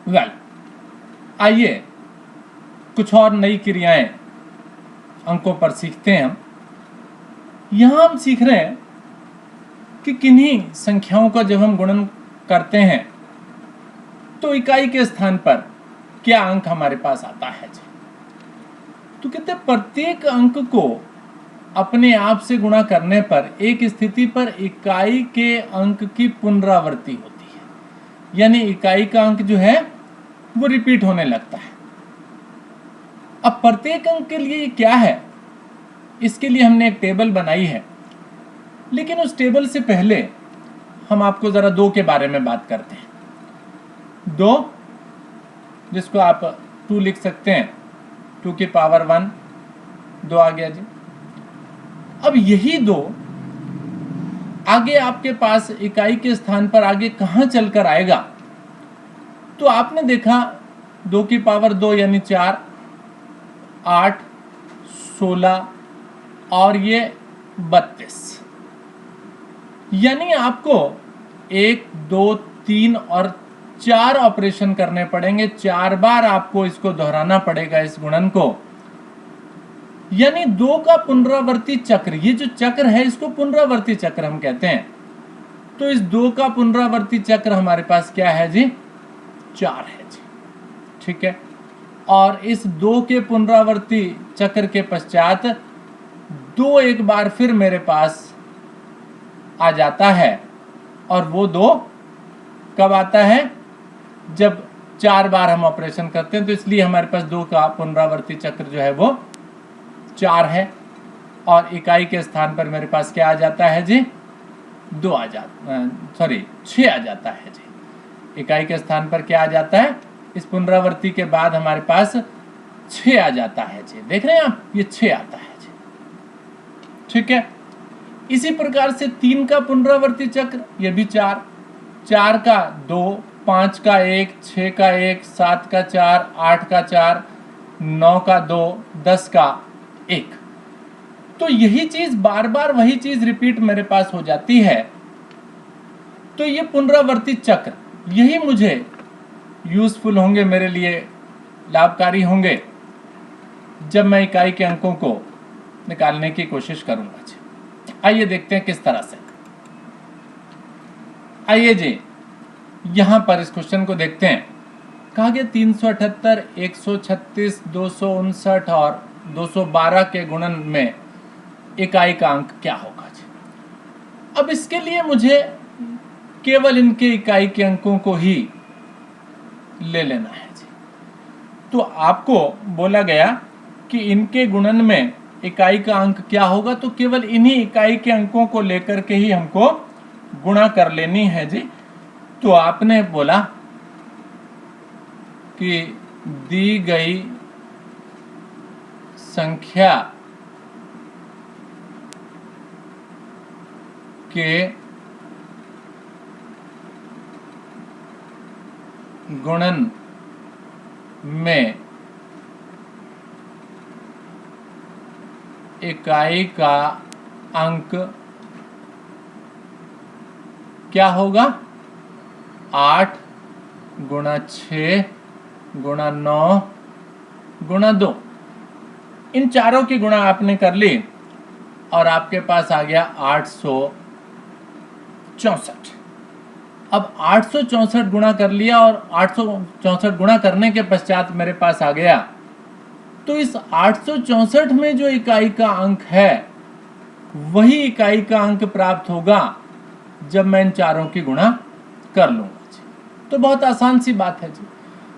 Well, आइए कुछ और नई क्रियाएं अंकों पर सीखते हैं हम। यहां हम सीख रहे हैं कि किन्हीं संख्याओं का जब हम गुणन करते हैं तो इकाई के स्थान पर क्या अंक हमारे पास आता है जी। तो कहते हैं प्रत्येक अंक को अपने आप से गुणा करने पर एक स्थिति पर इकाई के अंक की पुनरावृत्ति होती है, यानी इकाई का अंक जो है वो रिपीट होने लगता है। अब प्रत्येक अंक के लिए क्या है, इसके लिए हमने एक टेबल बनाई है, लेकिन उस टेबल से पहले हम आपको जरा 2 के बारे में बात करते हैं। 2, जिसको आप 2 लिख सकते हैं, 2 की पावर 1, 2 आ गया जी। अब यही 2 आगे आपके पास इकाई के स्थान पर आगे कहां चलकर आएगा, तो आपने देखा 2 की पावर 2 यानी 4, 8, 16 और ये 32, यानी आपको 1, 2, 3 और 4 ऑपरेशन करने पड़ेंगे। 4 बार आपको इसको दोहराना पड़ेगा, इस गुणन को, यानी 2 का पुनरावर्ती चक्र। ये जो चक्र है इसको पुनरावर्ती चक्र हम कहते हैं। तो इस 2 का पुनरावर्ती चक्र हमारे पास क्या है जी, 4 है जी। ठीक है, और इस 2 के पुनरावर्ती चक्र के पश्चात 2 एक बार फिर मेरे पास आ जाता है, और वो 2 कब आता है, जब 4 बार हम ऑपरेशन करते हैं। तो इसलिए हमारे पास 2 का पुनरावर्ती चक्र जो है वो 4 है, और इकाई के स्थान पर मेरे पास क्या आ जाता है जी, 6 आ जाता है जी। इकाई के स्थान पर क्या आ जाता है, इस पुनरावर्ती के बाद हमारे पास 6 आ जाता है जी। देख रहे हैं आप, ये 6 आता है जी। ठीक है, इसी प्रकार से 3 का पुनरावर्ती चक्र, ये भी 4, 4 का 2, 5 का 1, 6 का 1, 7 का 4, 8 का 4, 9 का 2, 10 का 1। तो यही चीज बार बार वही चीज रिपीट मेरे पास हो जाती है। तो ये पुनरावर्ती चक्र यही मुझे यूजफुल होंगे, मेरे लिए लाभकारी होंगे, जब मैं इकाई के अंकों को निकालने की कोशिश करूंगा जी। आइए देखते हैं किस तरह से। आइए जी, यहां पर इस क्वेश्चन को देखते हैं। कहा गया 378, 136, 259 और 212 के गुणन में इकाई का अंक क्या होगा जी। अब इसके लिए मुझे केवल इनके इकाई के अंकों को ही ले लेना है जी। तो आपको बोला गया कि इनके गुणन में इकाई का अंक क्या होगा, तो केवल इन्हीं इकाई के अंकों को लेकर के ही हमको गुणा कर लेनी है जी। तो आपने बोला कि दी गई संख्या के गुणन में इकाई का अंक क्या होगा, 8 गुणा 6 गुणा 9 गुणा 2। इन चारों की गुणा आपने कर ली और आपके पास आ गया 864। अब 864 गुणा कर लिया और 864 गुणा करने के पश्चात मेरे पास आ गया, तो इस 864 में जो इकाई का अंक है वही इकाई का अंक प्राप्त होगा जब मैं इन चारों की गुणा कर लूंगा जी। तो बहुत आसान सी बात है जी।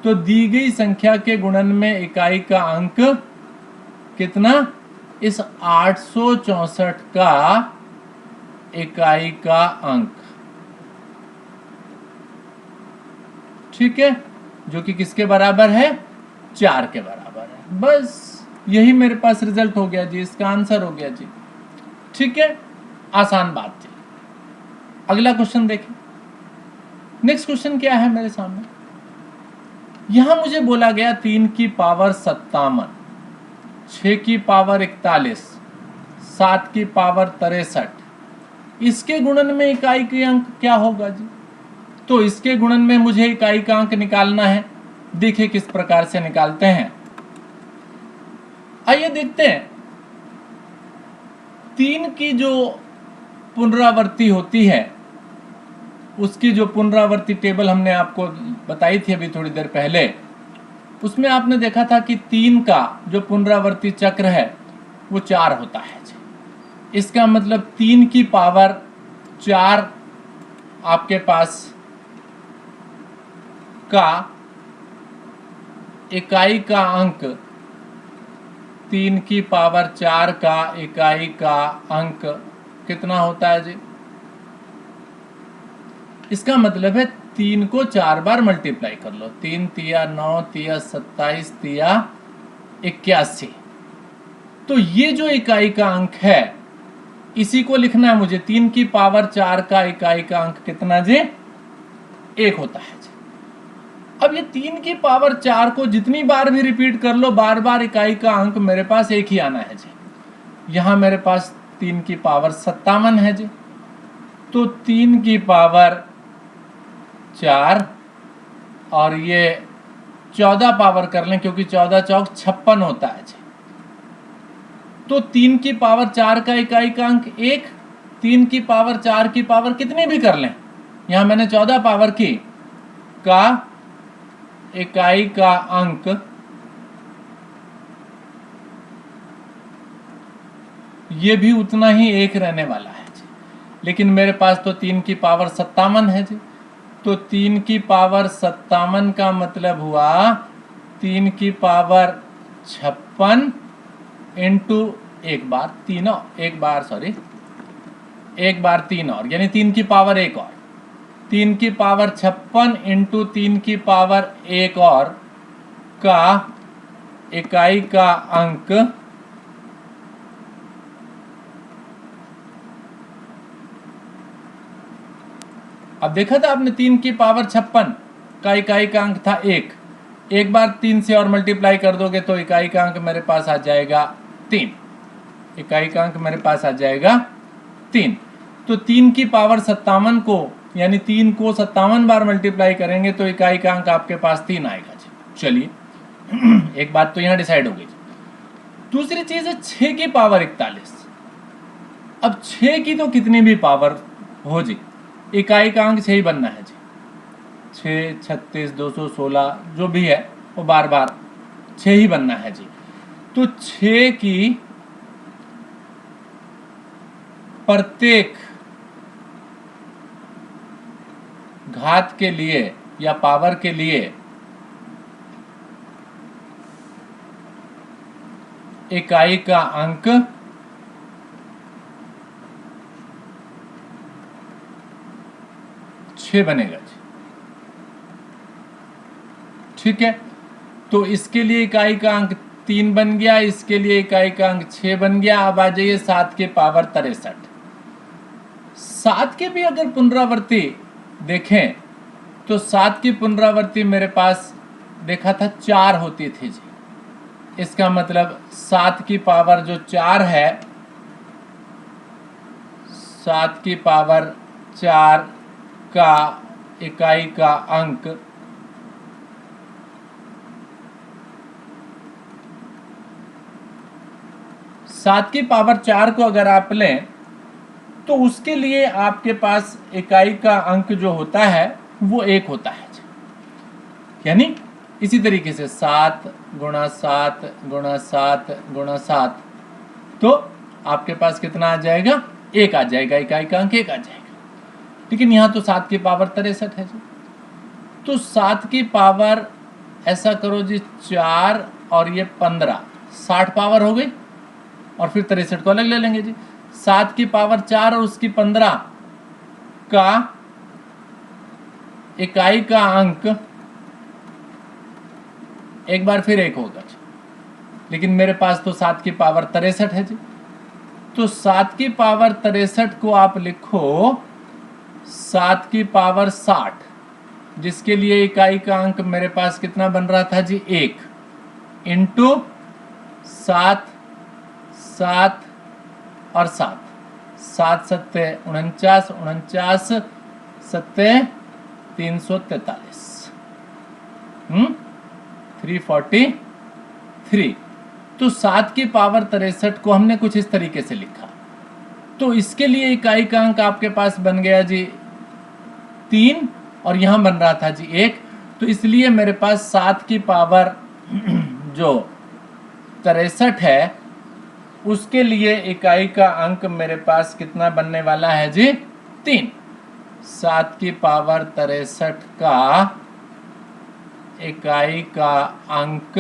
तो दी गई संख्या के गुणन में इकाई का अंक कितना, इस 864 का इकाई का अंक, ठीक है, जो कि किसके बराबर है, 4 के बराबर है। बस यही मेरे पास रिजल्ट हो गया जी, इसका आंसर हो गया जी। ठीक है, आसान बात थी। अगला क्वेश्चन देखें। नेक्स्ट क्वेश्चन क्या है मेरे सामने, यहां मुझे बोला गया 3 की पावर 57, 6 की पावर 41, 7 की पावर 63, इसके गुणन में इकाई के अंक क्या होगा जी। तो इसके गुणन में मुझे इकाई का अंक निकालना है। देखिए किस प्रकार से निकालते हैं। आइए देखते हैं। 3 की जो पुनरावृत्ति होती है उसकी जो पुनरावृत्ति टेबल हमने आपको बताई थी अभी थोड़ी देर पहले, उसमें आपने देखा था कि 3 का जो पुनरावृत्ति चक्र है वो 4 होता है। इसका मतलब 3 की पावर 4 आपके पास का इकाई का अंक, 3 की पावर 4 का इकाई का अंक कितना होता है जी? इसका मतलब है 3 को 4 बार मल्टीप्लाई कर लो। 3 तिया 9 तिया 27 तिया 81। तो ये जो इकाई का अंक है इसी को लिखना है मुझे। 3 की पावर 4 का इकाई का अंक कितना जी? 1 होता है जी। अब ये 3 की पावर 4 को जितनी बार भी रिपीट कर लो, बार बार इकाई का अंक मेरे पास एक ही आना है जी। यहां मेरे पास 3 की पावर 57 है जी। तो 3 की पावर 4 और ये 14 पावर कर लें क्योंकि 14 चौक 56 होता है जी। तो 3 की पावर 4 का इकाई का अंक 1, 3 की पावर 4 की पावर कितनी भी कर लें, यहां मैंने 14 पावर की का इकाई का अंक ये भी उतना ही 1 रहने वाला है जी। लेकिन मेरे पास तो 3 की पावर 57 है जी। तो 3 की पावर 57 का मतलब हुआ 3 की पावर 56 इंटू एक बार 3 और यानी 3 की पावर 1 और 3 की पावर 56 इंटू 3 की पावर 1 और का इकाई का अंक अब देखा था आपने 3 की पावर 56 का इकाई का अंक था 1। एक बार 3 से और मल्टीप्लाई कर दोगे तो इकाई का अंक मेरे पास आ जाएगा 3। इकाई का अंक मेरे पास आ जाएगा 3। तो 3 की पावर 57 को यानी 3 को 57 बार मल्टीप्लाई करेंगे तो इकाई का अंक आपके पास 3 आएगा जी। चलिए एक बात तो यहां डिसाइड हो गई। दूसरी चीज है 6 की पावर 41। अब 6 की तो कितनी भी पावर हो जी, इकाई का अंक 6 ही बनना है जी। 6, 36, 216 जो भी है वो बार बार 6 ही बनना है जी। तो 6 की प्रत्येक घात के लिए या पावर के लिए इकाई का अंक बनेगा जी। ठीक है, तो इसके लिए इकाई का अंक 3 बन गया, इसके लिए इकाई का अंक 6 बन गया। अब आ जाइए 7 के पावर 63। 7 की भी अगर पुनरावृत्ति देखें तो 7 की पुनरावृत्ति मेरे पास देखा था 4 होती थी जी। इसका मतलब 7 की पावर जो 4 है, 7 की पावर 4 का इकाई का अंक सात की पावर 4 को अगर आप लें तो उसके लिए आपके पास इकाई का अंक जो होता है वो 1 होता है। यानी इसी तरीके से 7 गुणा 7 गुणा 7 गुणा 7 तो आपके पास कितना आ जाएगा? 1 आ जाएगा, इकाई का अंक 1 आ जाएगा। लेकिन यहां तो 7 की पावर 63 है जी। तो 7 की पावर ऐसा करो जी 4 और ये 15, 60 पावर हो गई और फिर 63 को अलग ले लेंगे जी। 7 की पावर 4 और उसकी 15 का इकाई का अंक एक बार फिर 1 होगा जी। लेकिन मेरे पास तो 7 की पावर 63 है जी। तो 7 की पावर 63 को आप लिखो 7 की पावर 60, जिसके लिए इकाई का अंक मेरे पास कितना बन रहा था जी? 1 इंटू 7, 7 और 7, 7 सत्ते 49, 49 सत्ते 343 343। तो 7 की पावर 63 को हमने कुछ इस तरीके से लिखा। तो इसके लिए इकाई का अंक आपके पास बन गया जी 3 और यहां बन रहा था जी 1। तो इसलिए मेरे पास 7 की पावर जो 63 है उसके लिए इकाई का अंक मेरे पास कितना बनने वाला है जी 3। 7 की पावर 63 का इकाई का अंक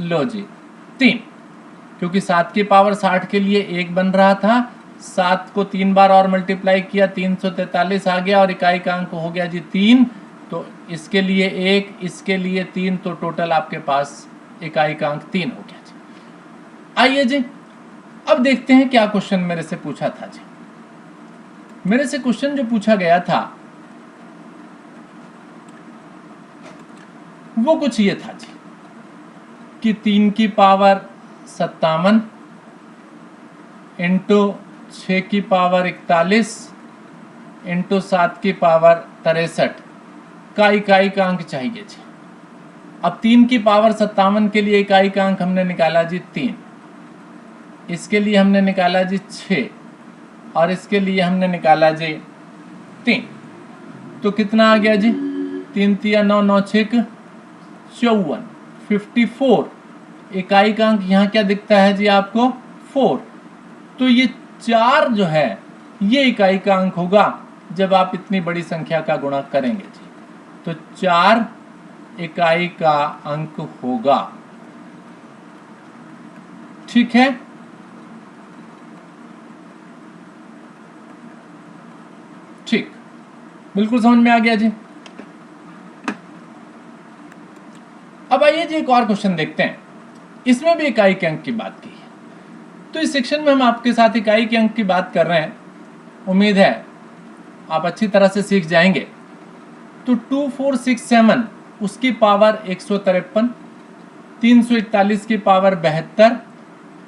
लो जी 3, क्योंकि 7 की पावर 60 के लिए 1 बन रहा था। 7 को 3 बार और मल्टीप्लाई किया 343 आ गया और इकाई का अंक हो गया जी 3। तो इसके लिए 1, इसके लिए 3, तो टोटल आपके पास इकाई का अंक 3 हो गया जी। आइए जी अब देखते हैं क्या क्वेश्चन मेरे से पूछा था जी। मेरे से क्वेश्चन जो पूछा गया था वो कुछ ये था जी कि 3 की पावर 57 इंटू 6 की पावर 41 इंटू 7 की पावर 63 का इकाई का अंक चाहिए जी। अब 3 की पावर 57 के लिए इकाई का अंक हमने निकाला जी 3, इसके लिए हमने निकाला जी 6 और इसके लिए हमने निकाला जी 3। तो कितना आ गया जी 3 तिया 9, 9 6 54, 54। इकाई का अंक यहाँ क्या दिखता है जी आपको 4। तो ये 4 जो है ये इकाई का अंक होगा जब आप इतनी बड़ी संख्या का गुणा करेंगे जी। तो 4 इकाई का अंक होगा। ठीक है, ठीक, बिल्कुल समझ में आ गया जी। अब आइए जी एक और क्वेश्चन देखते हैं। इसमें भी इकाई के अंक की बात की है। तो इस सेक्शन में हम आपके साथ इकाई के अंक की बात कर रहे हैं। उम्मीद है आप अच्छी तरह से सीख जाएंगे। तो 2467 उसकी पावर 153, 341 की पावर 72।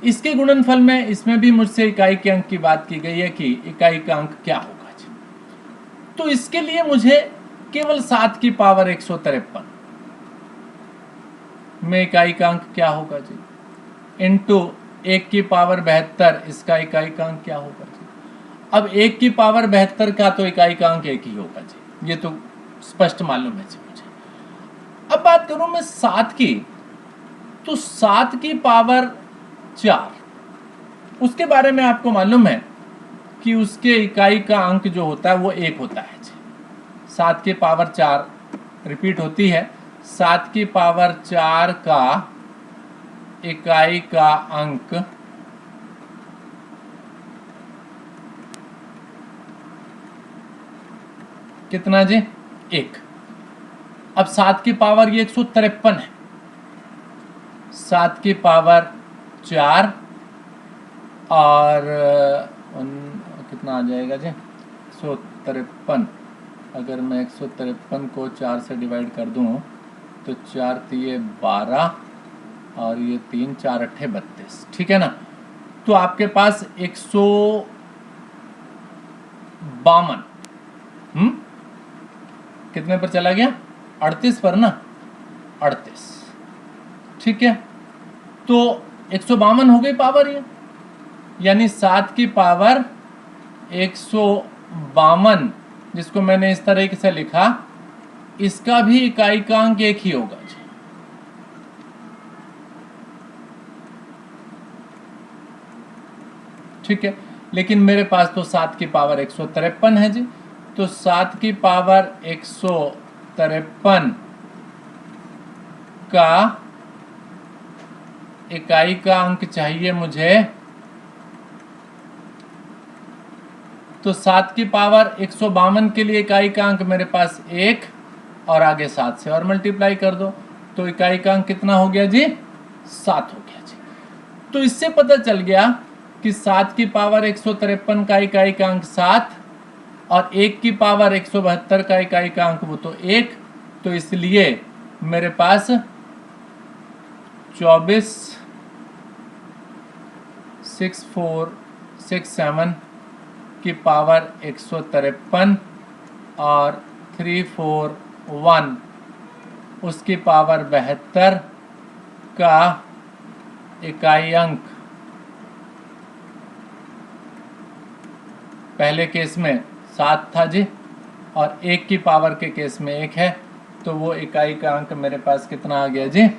इसके गुणनफल में इसमें भी मुझसे इकाई के अंक की बात की गई है कि इकाई का अंक क्या होगा जी। तो इसके लिए मुझे केवल 7 की पावर 153 में इकाई का अंक क्या होगा जी, इंटू 1 की पावर 72 इसका इकाई का अंक क्या होगा जी। अब 1 की पावर 72 का तो इकाई का अंक 1 ही होगा जी, ये तो स्पष्ट मालूम है जी मुझे। अब बात करूं मैं 7 की, तो 7 की पावर 4 उसके बारे में आपको मालूम है कि उसके इकाई का अंक जो होता है वो 1 होता है जी। 7 की पावर 4 रिपीट होती है। 7 की पावर 4 का इकाई का अंक कितना जी 1। अब 7 की पावर ये 153 है। 7 की पावर 4 और कितना आ जाएगा जी 153। अगर मैं 153 को 4 से डिवाइड कर दूं तो 4 तिये 12 और ये 3 4 अट्ठे 32, ठीक है ना। तो आपके पास 152 कितने पर चला गया 38 पर ना, 38, ठीक है। तो 152 हो गई पावर ये, यानी 7 की पावर 152 जिसको मैंने इस तरह से लिखा, इसका भी इकाई का अंक 1 ही होगा जी। ठीक है, लेकिन मेरे पास तो 7 की पावर 153 है जी। तो 7 की पावर 153 का इकाई का अंक चाहिए मुझे। तो 7 की पावर 152 के लिए इकाई का अंक मेरे पास 1 और आगे 7 से और मल्टीप्लाई कर दो, तो इकाई का अंक कितना हो गया जी 7 हो गया जी। तो इससे पता चल गया कि 7 की पावर 153 का इकाई का अंक 7 और 1 की पावर 172 का इकाई का अंक वो तो 1। तो इसलिए मेरे पास 24 64 67 की पावर 153 और 341 उसकी पावर 72 का इकाई अंक पहले केस में 7 था जी, और 1 की पावर के केस में 1 है, तो वो इकाई का अंक मेरे पास कितना आ गया जी?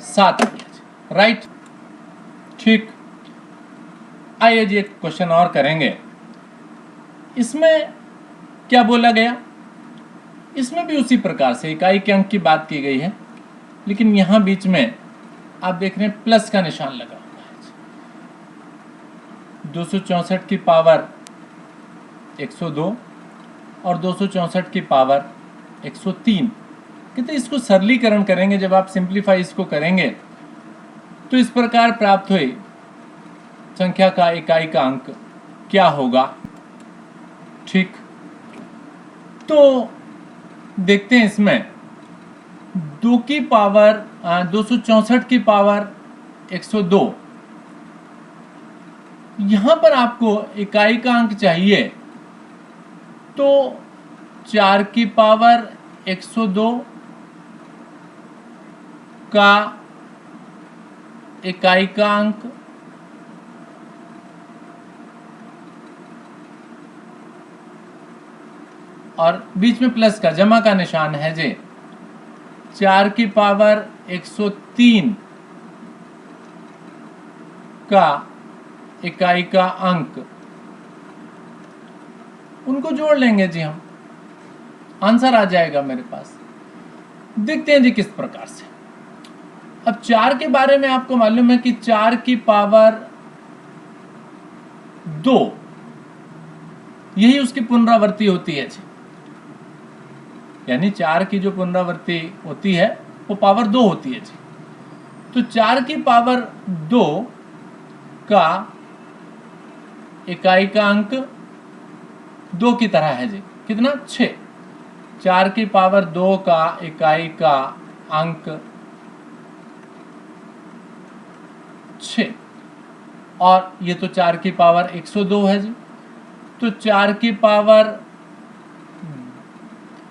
7 आ गया जी। राइट, ठीक। आइए जी एक क्वेश्चन और करेंगे। इसमें क्या बोला गया? इसमें भी उसी प्रकार से इकाई के अंक की बात की गई है, लेकिन यहां बीच में आप देख रहे हैं प्लस का निशान लगा हुआ है। 264 की पावर 102 और 264 की पावर 103। कहते इसको सरलीकरण करेंगे, जब आप सिंप्लीफाई इसको करेंगे तो इस प्रकार प्राप्त हुई संख्या का इकाई का अंक क्या होगा? ठीक, तो देखते हैं इसमें 264 की पावर 102, यहां पर आपको इकाई का अंक चाहिए, तो 4 की पावर 102 का इकाई का अंक और बीच में प्लस का जमा का निशान है जी। 4 की पावर 103 का इकाई का अंक, उनको जोड़ लेंगे जी हम, आंसर आ जाएगा मेरे पास। देखते हैं जी किस प्रकार से। अब 4 के बारे में आपको मालूम है कि 4 की पावर 2 यही उसकी पुनरावृत्ति होती है जी, यानी 4 की जो पुनरावृत्ति होती है वो पावर 2 होती है जी। तो 4 की पावर 2 का इकाई का अंक 2 की तरह है जी, कितना? 6। 4 की पावर 2 का इकाई का अंक 6, और ये तो 4 की पावर 102 है जी, तो 4 की पावर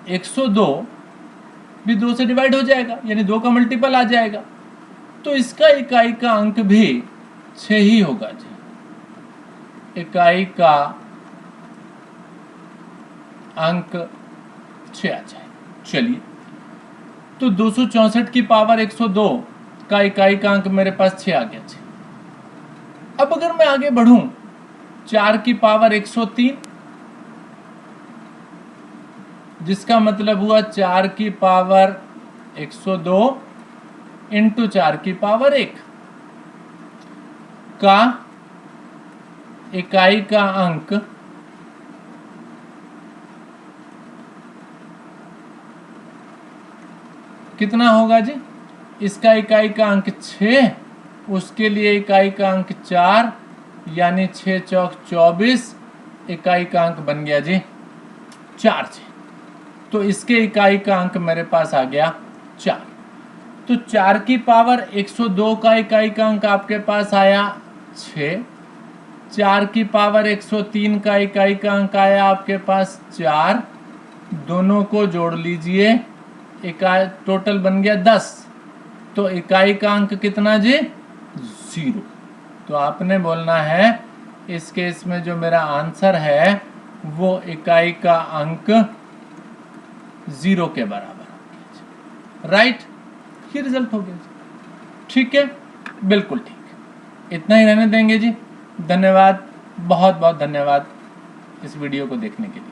102 भी 2 से डिवाइड हो जाएगा, यानी 2 का मल्टीपल आ जाएगा, तो इसका इकाई का अंक भी 6 ही होगा जी। इकाई का अंक 6 आ जाए। चलिए, तो 264 की पावर 102 का इकाई का अंक मेरे पास 6 आ गया जी। अब अगर मैं आगे बढ़ूं, 4 की पावर 103, जिसका मतलब हुआ 4 की पावर 102 इंटू 4 की पावर 1 का इकाई का अंक कितना होगा जी? इसका इकाई का अंक 6, उसके लिए इकाई का अंक 4, यानी 6 चौक 24, इकाई का अंक बन गया जी 4 जी। तो इसके इकाई का अंक मेरे पास आ गया 4। तो 4 की पावर 102 का इकाई का अंक आपके पास आया 6, 4 की पावर 103 का इकाई का अंक आया आपके पास 4, दोनों को जोड़ लीजिए, इकाई टोटल बन गया 10। तो इकाई का अंक कितना जी? 0। तो आपने बोलना है इस केस में जो मेरा आंसर है वो इकाई का अंक 0 के बराबर हो गया। राइट, ये रिजल्ट हो गया। ठीक है, बिल्कुल ठीक। इतना ही रहने देंगे जी। धन्यवाद, बहुत बहुत धन्यवाद इस वीडियो को देखने के लिए।